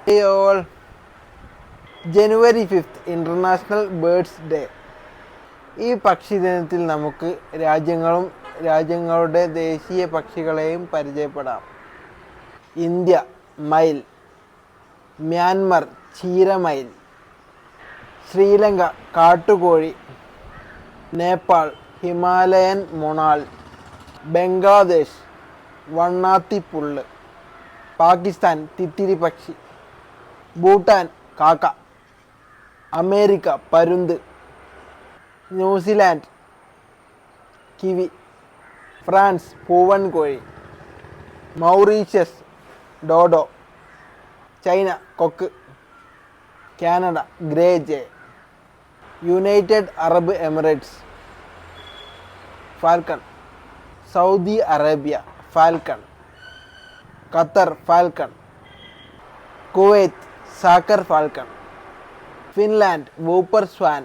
Hey all, ജനുവരി 5 international birds day. ഈ പക്ഷി ദിനത്തിൽ നമുക്ക് രാജ്യങ്ങളുടെ ദേശീയ പക്ഷികളെയും പരിചയപ്പെടാം. ഇന്ത്യ മയിൽ, മ്യാൻമർ ചീരമയിൽ, ശ്രീലങ്ക കാട്ടുകോഴി, നേപ്പാൾ ഹിമാലയൻ മൊണാൾ, ബംഗ്ലാദേശ് വണ്ണാത്തിപ്പുള്ള്, പാകിസ്ഥാൻ തിത്തിരി പക്ഷി, ഭൂട്ടാൻ കാക്ക, അമേരിക്ക പരുന്ത്, ന്യൂസിലാൻഡ് കിവി, ഫ്രാൻസ് പൂവൻ കോഴി, മൗറീഷ്യസ് ഡോഡോ, ചൈന കൊക്ക്, Canada grey jay, United Arab Emirates falcon, Saudi Arabia falcon, Qatar falcon, Kuwait saker falcon, Finland whooper swan,